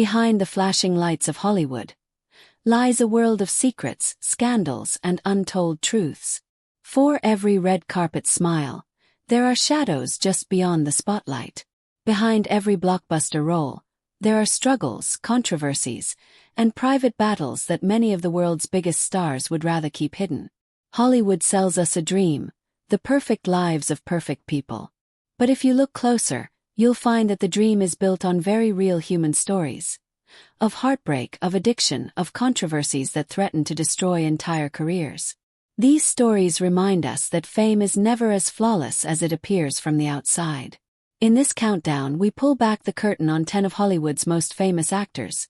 behind the flashing lights of Hollywood, lies a world of secrets, scandals, and untold truths. For every red carpet smile, there are shadows just beyond the spotlight. Behind every blockbuster role, there are struggles, controversies, and private battles that many of the world's biggest stars would rather keep hidden. Hollywood sells us a dream, the perfect lives of perfect people. But if you look closer, you'll find that the dream is built on very real human stories. Of heartbreak, of addiction, of controversies that threaten to destroy entire careers. These stories remind us that fame is never as flawless as it appears from the outside. In this countdown, we pull back the curtain on 10 of Hollywood's most famous actors.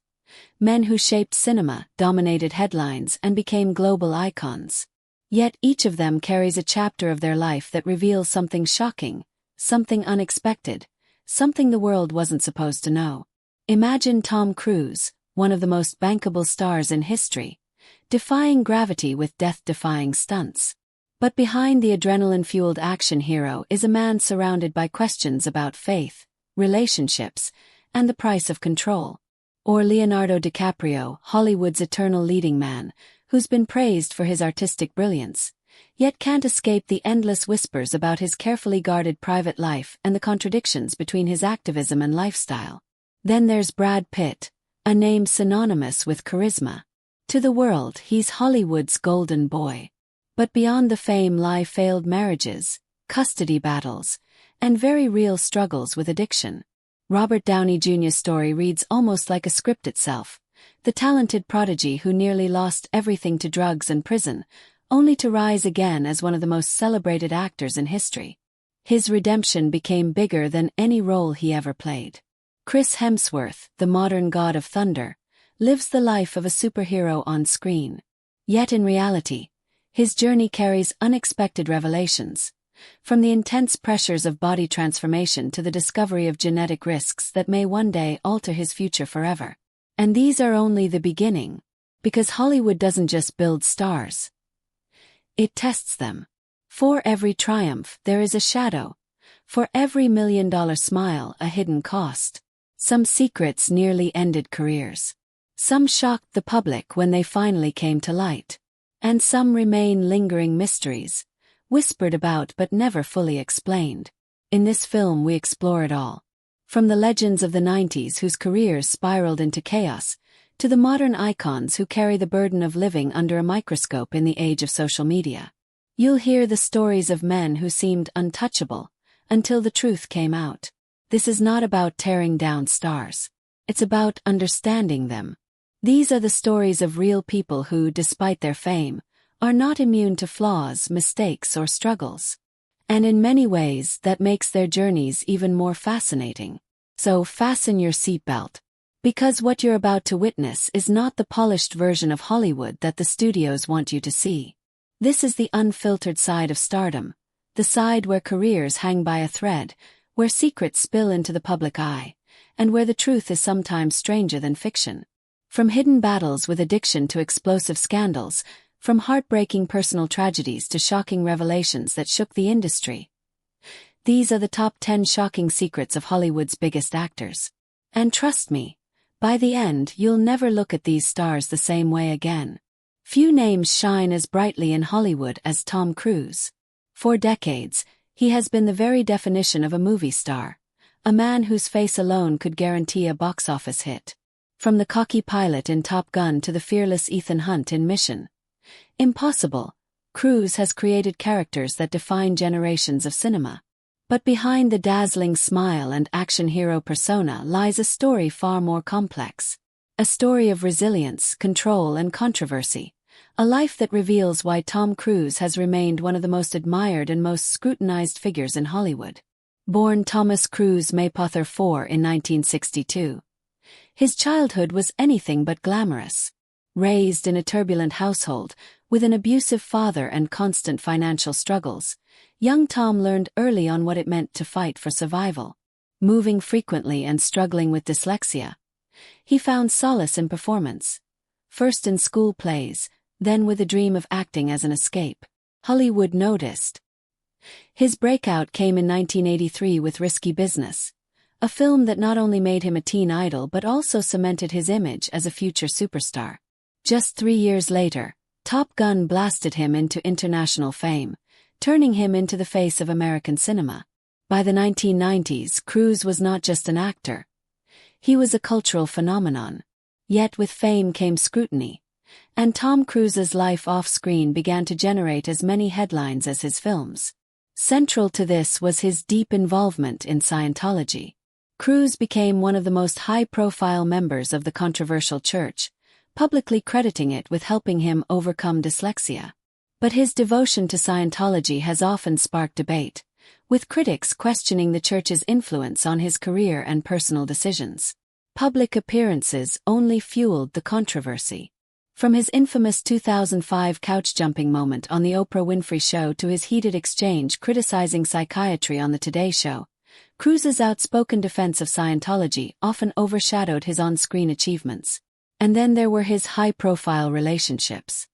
Men who shaped cinema, dominated headlines, and became global icons. Yet each of them carries a chapter of their life that reveals something shocking, something unexpected, something the world wasn't supposed to know. Imagine Tom Cruise, one of the most bankable stars in history, defying gravity with death-defying stunts. But behind the adrenaline-fueled action hero is a man surrounded by questions about faith, relationships, and the price of control. Or Leonardo DiCaprio, Hollywood's eternal leading man, who's been praised for his artistic brilliance, yet can't escape the endless whispers about his carefully guarded private life and the contradictions between his activism and lifestyle. Then there's Brad Pitt, a name synonymous with charisma. To the world, he's Hollywood's golden boy. But beyond the fame lie failed marriages, custody battles, and very real struggles with addiction. Robert Downey Jr.'s story reads almost like a script itself, the talented prodigy who nearly lost everything to drugs and prison, only to rise again as one of the most celebrated actors in history. His redemption became bigger than any role he ever played. Chris Hemsworth, the modern god of thunder, lives the life of a superhero on screen. Yet in reality, his journey carries unexpected revelations, from the intense pressures of body transformation to the discovery of genetic risks that may one day alter his future forever. And these are only the beginning, because Hollywood doesn't just build stars. It tests them. For every triumph, there is a shadow. For every $1 million smile, a hidden cost. Some secrets nearly ended careers. Some shocked the public when they finally came to light. And some remain lingering mysteries, whispered about but never fully explained. In this film we explore it all. From the legends of the 90s whose careers spiraled into chaos, to the modern icons who carry the burden of living under a microscope in the age of social media. You'll hear the stories of men who seemed untouchable, until the truth came out. This is not about tearing down stars. It's about understanding them. These are the stories of real people who, despite their fame, are not immune to flaws, mistakes, or struggles. And in many ways, that makes their journeys even more fascinating. So fasten your seatbelt. Because what you're about to witness is not the polished version of Hollywood that the studios want you to see. This is the unfiltered side of stardom, the side where careers hang by a thread, where secrets spill into the public eye, and where the truth is sometimes stranger than fiction. From hidden battles with addiction to explosive scandals, from heartbreaking personal tragedies to shocking revelations that shook the industry. These are the top 10 shocking secrets of Hollywood's biggest actors. And trust me, by the end you'll never look at these stars the same way again. Few names shine as brightly in Hollywood as Tom Cruise. For decades, he has been the very definition of a movie star, a man whose face alone could guarantee a box office hit. From the cocky pilot in Top Gun to the fearless Ethan Hunt in Mission Impossible, Cruise has created characters that define generations of cinema. But behind the dazzling smile and action hero persona lies a story far more complex. A story of resilience, control, and controversy. A life that reveals why Tom Cruise has remained one of the most admired and most scrutinized figures in Hollywood. Born Thomas Cruise Maypother IV in 1962. His childhood was anything but glamorous. Raised in a turbulent household, with an abusive father and constant financial struggles, young Tom learned early on what it meant to fight for survival. Moving frequently and struggling with dyslexia, he found solace in performance. First in school plays, then with a dream of acting as an escape. Hollywood noticed. His breakout came in 1983 with Risky Business, a film that not only made him a teen idol but also cemented his image as a future superstar. Just 3 years later, Top Gun blasted him into international fame, turning him into the face of American cinema. By the 1990s, Cruise was not just an actor. He was a cultural phenomenon. Yet with fame came scrutiny, and Tom Cruise's life off-screen began to generate as many headlines as his films. Central to this was his deep involvement in Scientology. Cruise became one of the most high-profile members of the controversial church, publicly crediting it with helping him overcome dyslexia. But his devotion to Scientology has often sparked debate, with critics questioning the church's influence on his career and personal decisions. Public appearances only fueled the controversy. From his infamous 2005 couch-jumping moment on The Oprah Winfrey Show to his heated exchange criticizing psychiatry on The Today Show, Cruise's outspoken defense of Scientology often overshadowed his on-screen achievements. And then there were his high-profile relationships.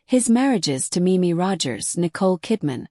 His marriages to Mimi Rogers, Nicole Kidman,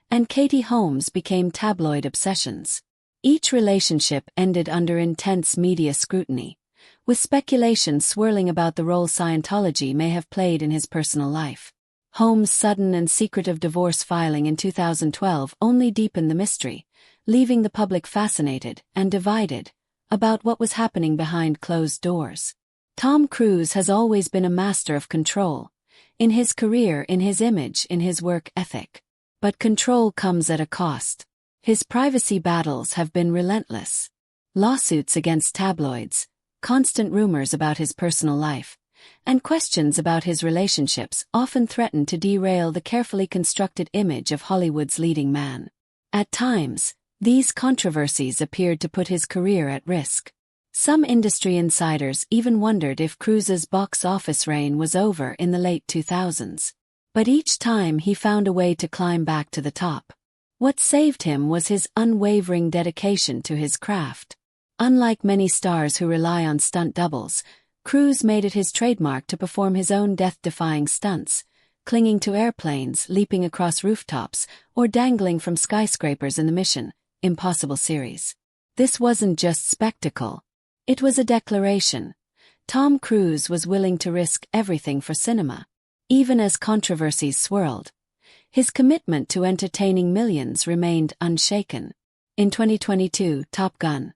and Katie Holmes became tabloid obsessions. Each relationship ended under intense media scrutiny, with speculation swirling about the role Scientology may have played in his personal life. Holmes' sudden and secretive divorce filing in 2012 only deepened the mystery, leaving the public fascinated and divided about what was happening behind closed doors. Tom Cruise has always been a master of control, in his career, in his image, in his work ethic. But control comes at a cost. His privacy battles have been relentless. Lawsuits against tabloids, constant rumors about his personal life, and questions about his relationships often threaten to derail the carefully constructed image of Hollywood's leading man. At times, these controversies appeared to put his career at risk. Some industry insiders even wondered if Cruise's box office reign was over in the late 2000s. But each time he found a way to climb back to the top. What saved him was his unwavering dedication to his craft. Unlike many stars who rely on stunt doubles, Cruise made it his trademark to perform his own death-defying stunts, clinging to airplanes, leaping across rooftops, or dangling from skyscrapers in the Mission Impossible series. This wasn't just spectacle. It was a declaration. Tom Cruise was willing to risk everything for cinema. Even as controversies swirled, his commitment to entertaining millions remained unshaken. In 2022, Top Gun: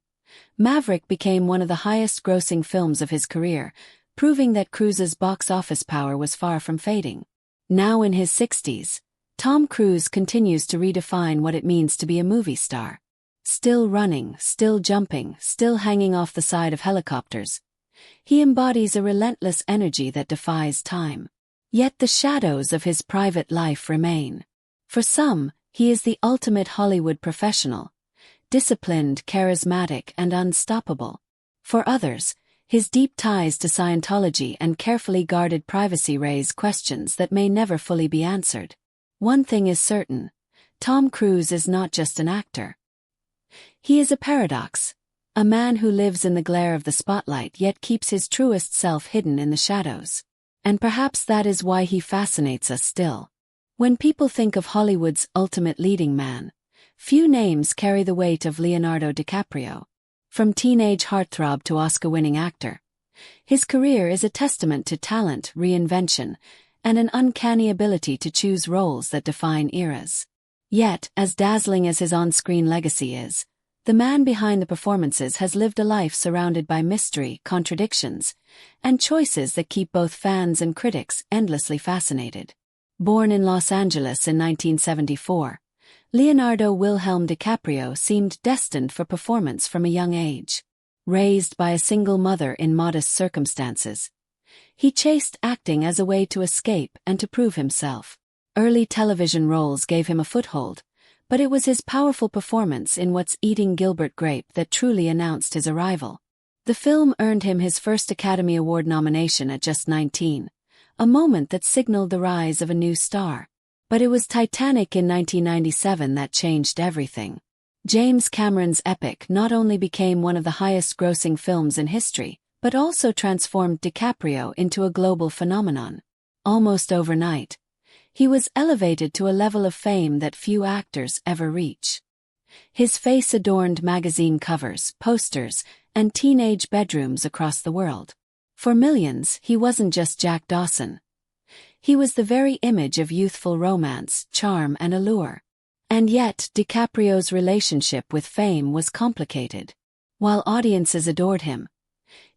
Maverick became one of the highest-grossing films of his career, proving that Cruise's box office power was far from fading. Now in his 60s, Tom Cruise continues to redefine what it means to be a movie star. Still running, still jumping, still hanging off the side of helicopters, he embodies a relentless energy that defies time. Yet the shadows of his private life remain. For some, he is the ultimate Hollywood professional, disciplined, charismatic, and unstoppable. For others, his deep ties to Scientology and carefully guarded privacy raise questions that may never fully be answered. One thing is certain: Tom Cruise is not just an actor. He is a paradox, a man who lives in the glare of the spotlight yet keeps his truest self hidden in the shadows. And perhaps that is why he fascinates us still. When people think of Hollywood's ultimate leading man, few names carry the weight of Leonardo DiCaprio. From teenage heartthrob to Oscar-winning actor, his career is a testament to talent, reinvention, and an uncanny ability to choose roles that define eras. Yet, as dazzling as his on-screen legacy is, the man behind the performances has lived a life surrounded by mystery, contradictions, and choices that keep both fans and critics endlessly fascinated. Born in Los Angeles in 1974, Leonardo Wilhelm DiCaprio seemed destined for performance from a young age. Raised by a single mother in modest circumstances, he chased acting as a way to escape and to prove himself. Early television roles gave him a foothold, but it was his powerful performance in What's Eating Gilbert Grape that truly announced his arrival. The film earned him his first Academy Award nomination at just 19, a moment that signaled the rise of a new star. But it was Titanic in 1997 that changed everything. James Cameron's epic not only became one of the highest-grossing films in history, but also transformed DiCaprio into a global phenomenon. Almost overnight, he was elevated to a level of fame that few actors ever reach. His face adorned magazine covers, posters, and teenage bedrooms across the world. For millions, he wasn't just Jack Dawson. He was the very image of youthful romance, charm, and allure. And yet, DiCaprio's relationship with fame was complicated. While audiences adored him,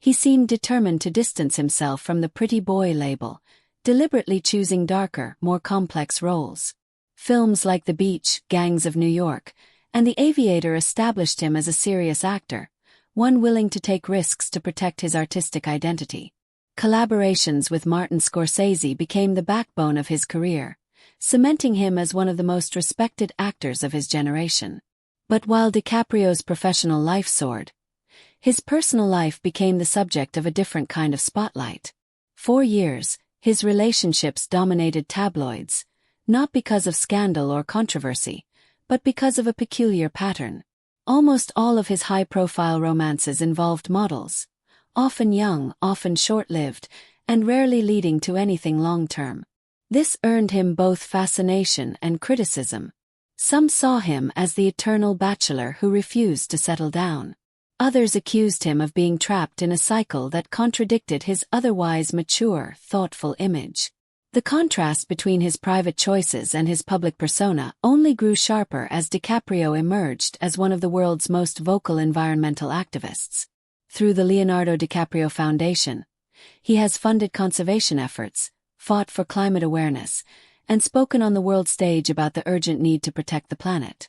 he seemed determined to distance himself from the pretty boy label, deliberately choosing darker, more complex roles. Films like The Beach, Gangs of New York, and The Aviator established him as a serious actor, one willing to take risks to protect his artistic identity. Collaborations with Martin Scorsese became the backbone of his career, cementing him as one of the most respected actors of his generation. But while DiCaprio's professional life soared, his personal life became the subject of a different kind of spotlight. For years, his relationships dominated tabloids, not because of scandal or controversy, but because of a peculiar pattern. Almost all of his high-profile romances involved models, often young, often short-lived, and rarely leading to anything long-term. This earned him both fascination and criticism. Some saw him as the eternal bachelor who refused to settle down. Others accused him of being trapped in a cycle that contradicted his otherwise mature, thoughtful image. The contrast between his private choices and his public persona only grew sharper as DiCaprio emerged as one of the world's most vocal environmental activists. Through the Leonardo DiCaprio Foundation, he has funded conservation efforts, fought for climate awareness, and spoken on the world stage about the urgent need to protect the planet.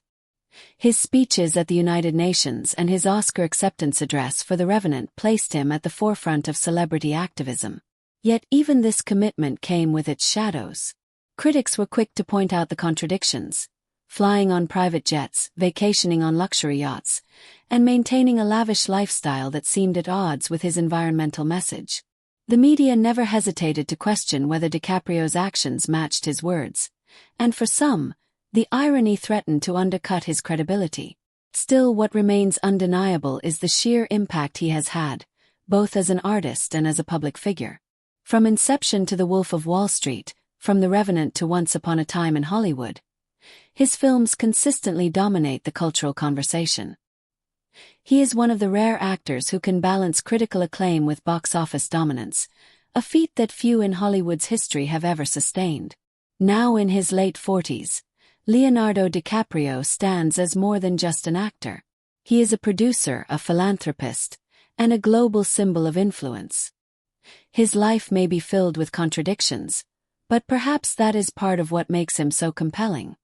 His speeches at the United Nations and his Oscar acceptance address for The Revenant placed him at the forefront of celebrity activism. Yet even this commitment came with its shadows. Critics were quick to point out the contradictions: flying on private jets, vacationing on luxury yachts, and maintaining a lavish lifestyle that seemed at odds with his environmental message. The media never hesitated to question whether DiCaprio's actions matched his words, and for some, the irony threatened to undercut his credibility. Still, what remains undeniable is the sheer impact he has had, both as an artist and as a public figure. From Inception to The Wolf of Wall Street, from The Revenant to Once Upon a Time in Hollywood, his films consistently dominate the cultural conversation. He is one of the rare actors who can balance critical acclaim with box office dominance, a feat that few in Hollywood's history have ever sustained. Now in his late 40s, Leonardo DiCaprio stands as more than just an actor. He is a producer, a philanthropist, and a global symbol of influence. His life may be filled with contradictions, but perhaps that is part of what makes him so compelling.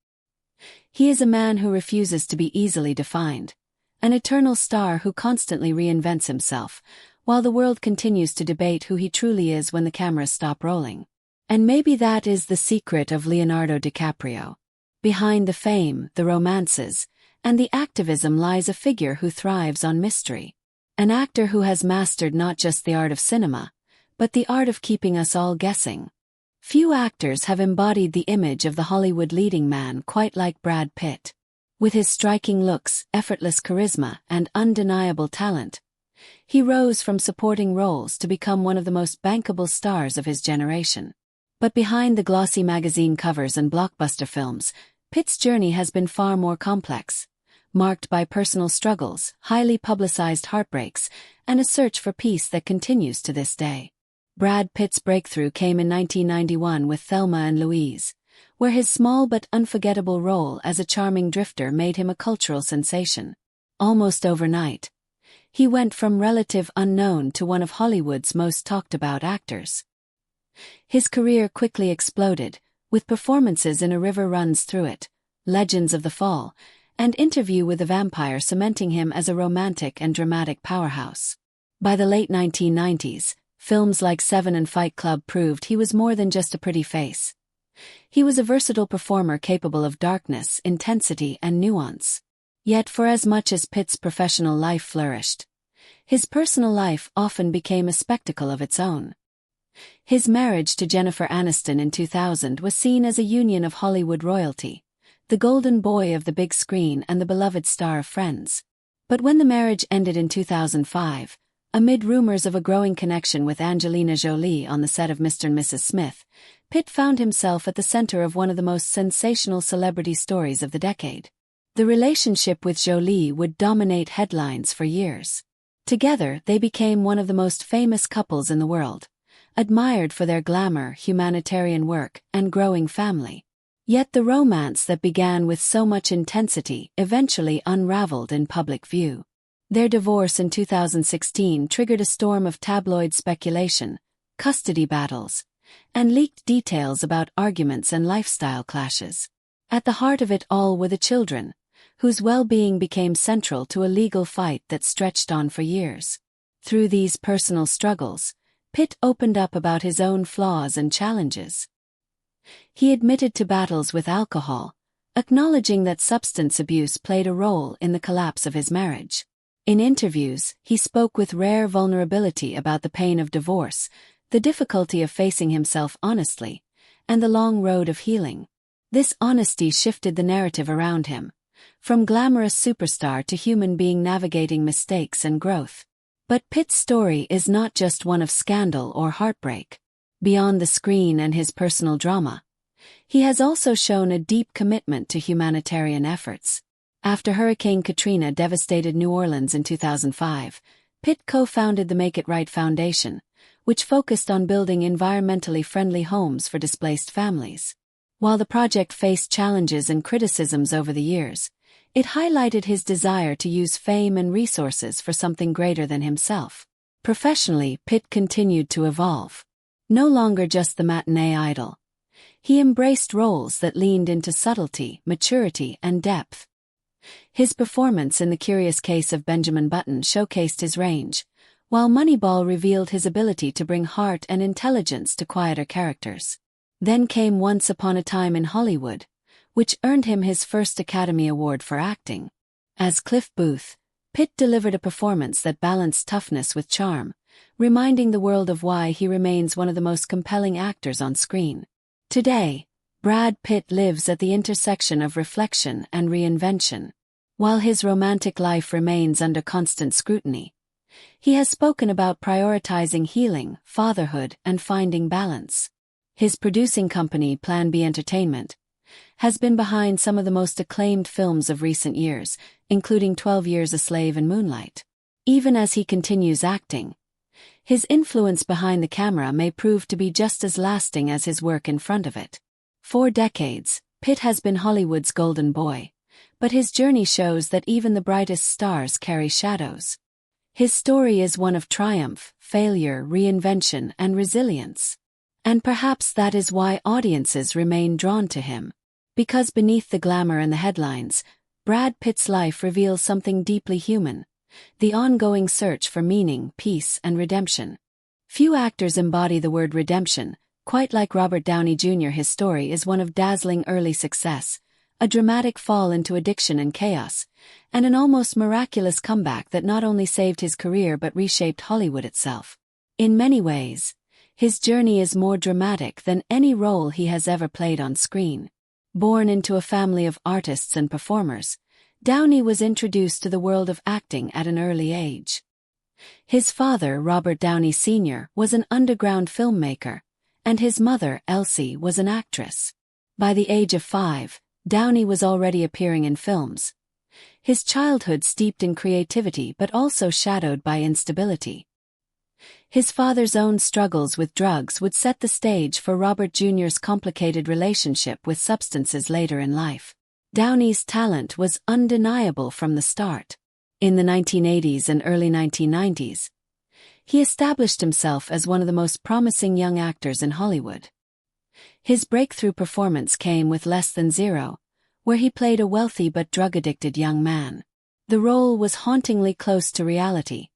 He is a man who refuses to be easily defined, an eternal star who constantly reinvents himself, while the world continues to debate who he truly is when the cameras stop rolling. And maybe that is the secret of Leonardo DiCaprio. Behind the fame, the romances, and the activism lies a figure who thrives on mystery. An actor who has mastered not just the art of cinema, but the art of keeping us all guessing. Few actors have embodied the image of the Hollywood leading man quite like Brad Pitt. With his striking looks, effortless charisma, and undeniable talent, he rose from supporting roles to become one of the most bankable stars of his generation. But behind the glossy magazine covers and blockbuster films, Pitt's journey has been far more complex, marked by personal struggles, highly publicized heartbreaks, and a search for peace that continues to this day. Brad Pitt's breakthrough came in 1991 with Thelma and Louise, where his small but unforgettable role as a charming drifter made him a cultural sensation. Almost overnight, he went from relative unknown to one of Hollywood's most talked-about actors. His career quickly exploded, with performances in A River Runs Through It, Legends of the Fall, and Interview with the Vampire cementing him as a romantic and dramatic powerhouse. By the late 1990s, films like Seven and Fight Club proved he was more than just a pretty face. He was a versatile performer capable of darkness, intensity, and nuance. Yet for as much as Pitt's professional life flourished, his personal life often became a spectacle of its own. His marriage to Jennifer Aniston in 2000 was seen as a union of Hollywood royalty, the golden boy of the big screen and the beloved star of Friends. But when the marriage ended in 2005, amid rumors of a growing connection with Angelina Jolie on the set of Mr. and Mrs. Smith, Pitt found himself at the center of one of the most sensational celebrity stories of the decade. The relationship with Jolie would dominate headlines for years. Together, they became one of the most famous couples in the world, admired for their glamour, humanitarian work, and growing family. Yet the romance that began with so much intensity eventually unraveled in public view. Their divorce in 2016 triggered a storm of tabloid speculation, custody battles, and leaked details about arguments and lifestyle clashes. At the heart of it all were the children, whose well-being became central to a legal fight that stretched on for years. Through these personal struggles, Pitt opened up about his own flaws and challenges. He admitted to battles with alcohol, acknowledging that substance abuse played a role in the collapse of his marriage. In interviews, he spoke with rare vulnerability about the pain of divorce, the difficulty of facing himself honestly, and the long road of healing. This honesty shifted the narrative around him, from glamorous superstar to human being navigating mistakes and growth. But Pitt's story is not just one of scandal or heartbreak. Beyond the screen and his personal drama, he has also shown a deep commitment to humanitarian efforts. After Hurricane Katrina devastated New Orleans in 2005, Pitt co-founded the Make It Right Foundation, which focused on building environmentally friendly homes for displaced families. While the project faced challenges and criticisms over the years, it highlighted his desire to use fame and resources for something greater than himself. Professionally, Pitt continued to evolve. No longer just the matinee idol. He embraced roles that leaned into subtlety, maturity, and depth. His performance in The Curious Case of Benjamin Button showcased his range, while Moneyball revealed his ability to bring heart and intelligence to quieter characters. Then came Once Upon a Time in Hollywood, which earned him his first Academy Award for acting. As Cliff Booth, Pitt delivered a performance that balanced toughness with charm, reminding the world of why he remains one of the most compelling actors on screen. Today, Brad Pitt lives at the intersection of reflection and reinvention. While his romantic life remains under constant scrutiny, he has spoken about prioritizing healing, fatherhood, and finding balance. His producing company, Plan B Entertainment, has been behind some of the most acclaimed films of recent years, including 12 Years a Slave and Moonlight. Even as he continues acting, his influence behind the camera may prove to be just as lasting as his work in front of it. For decades, Pitt has been Hollywood's golden boy, but his journey shows that even the brightest stars carry shadows. His story is one of triumph, failure, reinvention, and resilience. And perhaps that is why audiences remain drawn to him. Because beneath the glamour and the headlines, Brad Pitt's life reveals something deeply human: the ongoing search for meaning, peace, and redemption. Few actors embody the word redemption, quite like Robert Downey Jr. His story is one of dazzling early success, a dramatic fall into addiction and chaos, and an almost miraculous comeback that not only saved his career but reshaped Hollywood itself. In many ways, his journey is more dramatic than any role he has ever played on screen. Born into a family of artists and performers, Downey was introduced to the world of acting at an early age. His father, Robert Downey Sr., was an underground filmmaker, and his mother, Elsie, was an actress. By the age of 5, Downey was already appearing in films. His childhood steeped in creativity but also shadowed by instability. His father's own struggles with drugs would set the stage for Robert Jr.'s complicated relationship with substances later in life. Downey's talent was undeniable from the start. In the 1980s and early 1990s, he established himself as one of the most promising young actors in Hollywood. His breakthrough performance came with Less Than Zero, where he played a wealthy but drug-addicted young man. The role was hauntingly close to reality,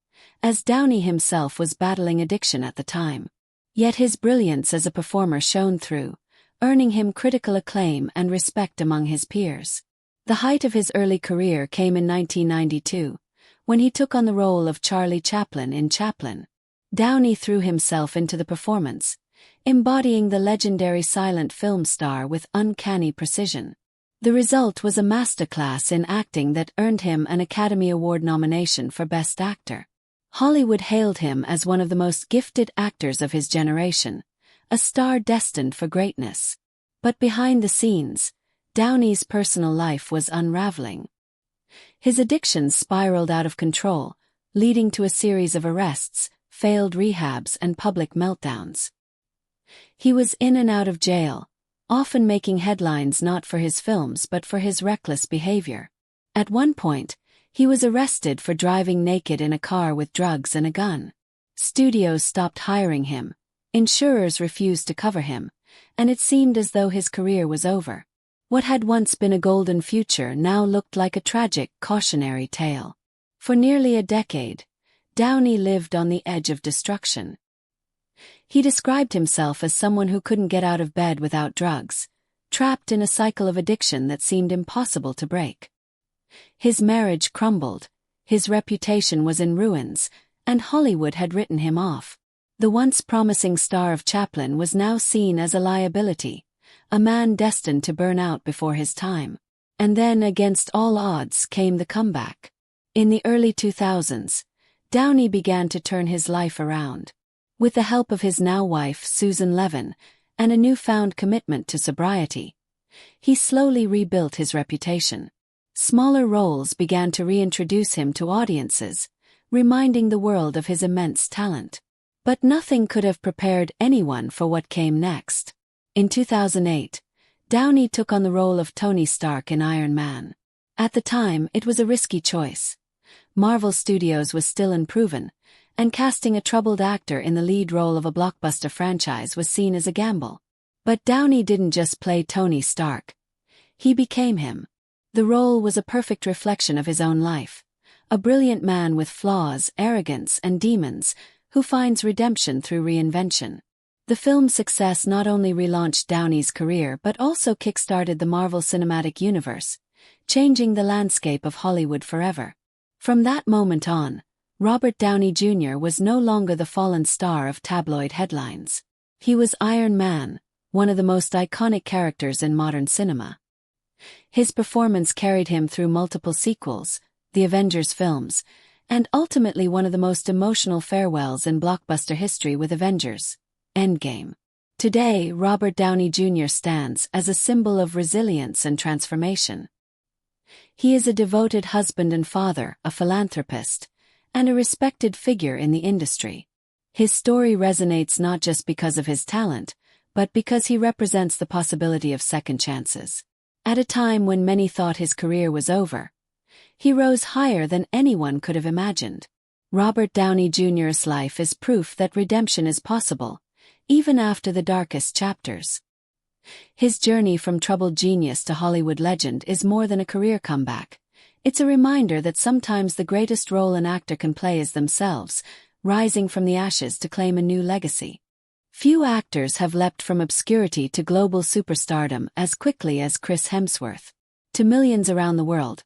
as Downey himself was battling addiction at the time. Yet his brilliance as a performer shone through, earning him critical acclaim and respect among his peers. The height of his early career came in 1992, when he took on the role of Charlie Chaplin in Chaplin. Downey threw himself into the performance, embodying the legendary silent film star with uncanny precision. The result was a masterclass in acting that earned him an Academy Award nomination for Best Actor. Hollywood hailed him as one of the most gifted actors of his generation, a star destined for greatness. But behind the scenes, Downey's personal life was unraveling. His addictions spiraled out of control, leading to a series of arrests, failed rehabs, and public meltdowns. He was in and out of jail, often making headlines not for his films but for his reckless behavior. At one point, he was arrested for driving naked in a car with drugs and a gun. Studios stopped hiring him, insurers refused to cover him, and it seemed as though his career was over. What had once been a golden future now looked like a tragic, cautionary tale. For nearly a decade, Downey lived on the edge of destruction. He described himself as someone who couldn't get out of bed without drugs, trapped in a cycle of addiction that seemed impossible to break. His marriage crumbled, his reputation was in ruins, and Hollywood had written him off. The once promising star of Chaplin was now seen as a liability, a man destined to burn out before his time. And then, against all odds, came the comeback. In the early 2000s, Downey began to turn his life around. With the help of his now-wife Susan Levin, and a newfound commitment to sobriety, he slowly rebuilt his reputation. Smaller roles began to reintroduce him to audiences, reminding the world of his immense talent. But nothing could have prepared anyone for what came next. In 2008, Downey took on the role of Tony Stark in Iron Man. At the time, it was a risky choice. Marvel Studios was still unproven, and casting a troubled actor in the lead role of a blockbuster franchise was seen as a gamble. But Downey didn't just play Tony Stark. He became him. The role was a perfect reflection of his own life. A brilliant man with flaws, arrogance, and demons, who finds redemption through reinvention. The film's success not only relaunched Downey's career but also kick-started the Marvel Cinematic Universe, changing the landscape of Hollywood forever. From that moment on, Robert Downey Jr. was no longer the fallen star of tabloid headlines. He was Iron Man, one of the most iconic characters in modern cinema. His performance carried him through multiple sequels, the Avengers films, and ultimately one of the most emotional farewells in blockbuster history with Avengers: Endgame. Today, Robert Downey Jr. stands as a symbol of resilience and transformation. He is a devoted husband and father, a philanthropist, and a respected figure in the industry. His story resonates not just because of his talent, but because he represents the possibility of second chances. At a time when many thought his career was over, he rose higher than anyone could have imagined. Robert Downey Jr.'s life is proof that redemption is possible, even after the darkest chapters. His journey from troubled genius to Hollywood legend is more than a career comeback. It's a reminder that sometimes the greatest role an actor can play is themselves, rising from the ashes to claim a new legacy. Few actors have leapt from obscurity to global superstardom as quickly as Chris Hemsworth. To millions around the world,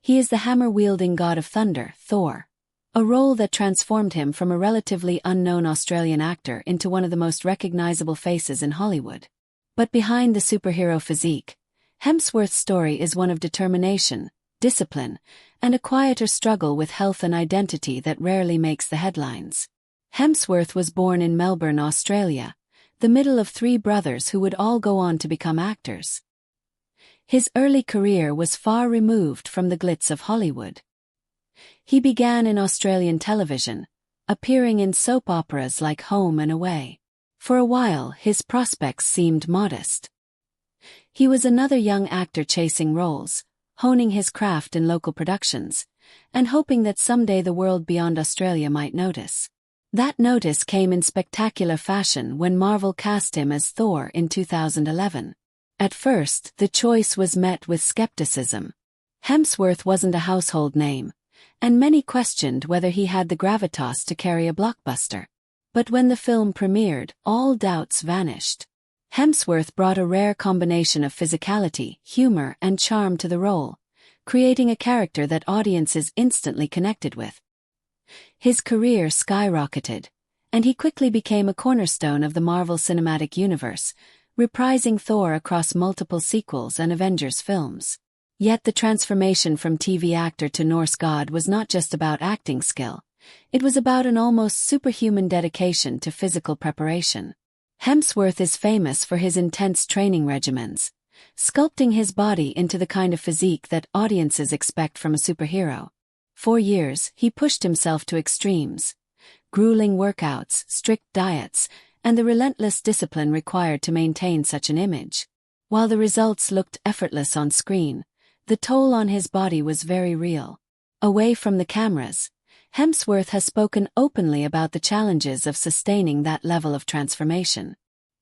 he is the hammer-wielding god of thunder, Thor, a role that transformed him from a relatively unknown Australian actor into one of the most recognizable faces in Hollywood. But behind the superhero physique, Hemsworth's story is one of determination, discipline, and a quieter struggle with health and identity that rarely makes the headlines. Hemsworth was born in Melbourne, Australia, the middle of three brothers who would all go on to become actors. His early career was far removed from the glitz of Hollywood. He began in Australian television, appearing in soap operas like Home and Away. For a while, his prospects seemed modest. He was another young actor chasing roles, honing his craft in local productions, and hoping that someday the world beyond Australia might notice. That notice came in spectacular fashion when Marvel cast him as Thor in 2011. At first, the choice was met with skepticism. Hemsworth wasn't a household name, and many questioned whether he had the gravitas to carry a blockbuster. But when the film premiered, all doubts vanished. Hemsworth brought a rare combination of physicality, humor, and charm to the role, creating a character that audiences instantly connected with. His career skyrocketed, and he quickly became a cornerstone of the Marvel Cinematic Universe, reprising Thor across multiple sequels and Avengers films. Yet the transformation from TV actor to Norse god was not just about acting skill. It was about an almost superhuman dedication to physical preparation. Hemsworth is famous for his intense training regimens, sculpting his body into the kind of physique that audiences expect from a superhero. For years, he pushed himself to extremes. Grueling workouts, strict diets, and the relentless discipline required to maintain such an image. While the results looked effortless on screen, the toll on his body was very real. Away from the cameras, Hemsworth has spoken openly about the challenges of sustaining that level of transformation.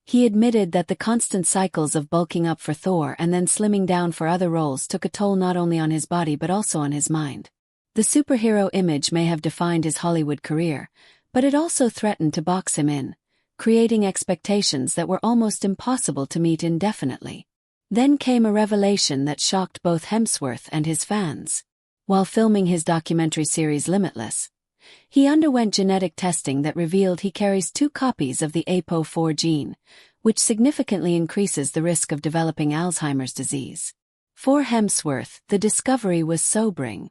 He admitted that the constant cycles of bulking up for Thor and then slimming down for other roles took a toll not only on his body but also on his mind. The superhero image may have defined his Hollywood career, but it also threatened to box him in, creating expectations that were almost impossible to meet indefinitely. Then came a revelation that shocked both Hemsworth and his fans. While filming his documentary series Limitless, he underwent genetic testing that revealed he carries 2 copies of the APOE4 gene, which significantly increases the risk of developing Alzheimer's disease. For Hemsworth, the discovery was sobering.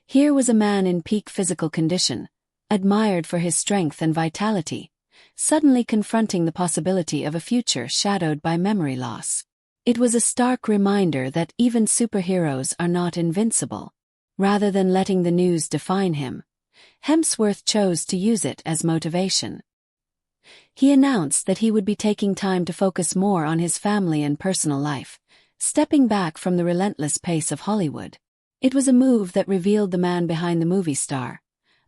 Here was a man in peak physical condition, admired for his strength and vitality, suddenly confronting the possibility of a future shadowed by memory loss. It was a stark reminder that even superheroes are not invincible. Rather than letting the news define him, Hemsworth chose to use it as motivation. He announced that he would be taking time to focus more on his family and personal life, stepping back from the relentless pace of Hollywood. It was a move that revealed the man behind the movie star,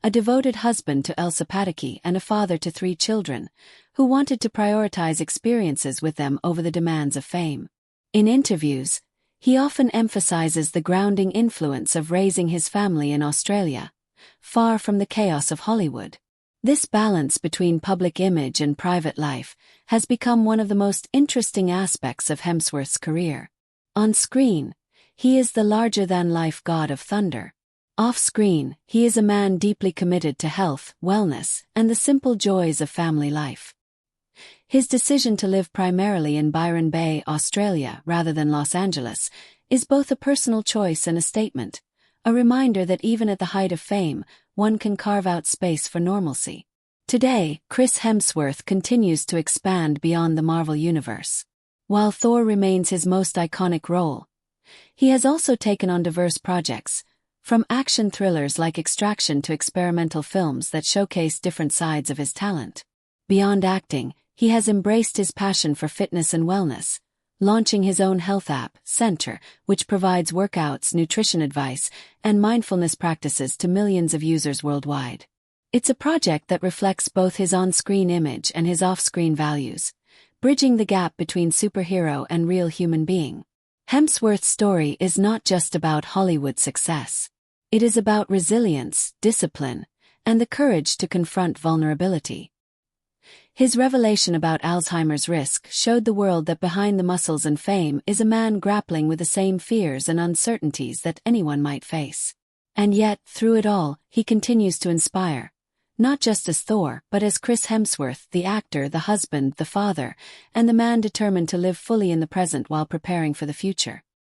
a devoted husband to Elsa Pataky and a father to 3 children, who wanted to prioritize experiences with them over the demands of fame. In interviews, he often emphasizes the grounding influence of raising his family in Australia, far from the chaos of Hollywood. This balance between public image and private life has become one of the most interesting aspects of Hemsworth's career. On screen, he is the larger-than-life god of thunder. Off-screen, he is a man deeply committed to health, wellness, and the simple joys of family life. His decision to live primarily in Byron Bay, Australia, rather than Los Angeles, is both a personal choice and a statement, a reminder that even at the height of fame, one can carve out space for normalcy. Today, Chris Hemsworth continues to expand beyond the Marvel Universe. While Thor remains his most iconic role, he has also taken on diverse projects, from action thrillers like Extraction to experimental films that showcase different sides of his talent. Beyond acting, he has embraced his passion for fitness and wellness, launching his own health app, Center, which provides workouts, nutrition advice, and mindfulness practices to millions of users worldwide. It's a project that reflects both his on-screen image and his off-screen values, bridging the gap between superhero and real human being. Hemsworth's story is not just about Hollywood success. It is about resilience, discipline, and the courage to confront vulnerability. His revelation about Alzheimer's risk showed the world that behind the muscles and fame is a man grappling with the same fears and uncertainties that anyone might face. And yet, through it all, he continues to inspire, not just as Thor, but as Chris Hemsworth, the actor, the husband, the father, and the man determined to live fully in the present while preparing for the future.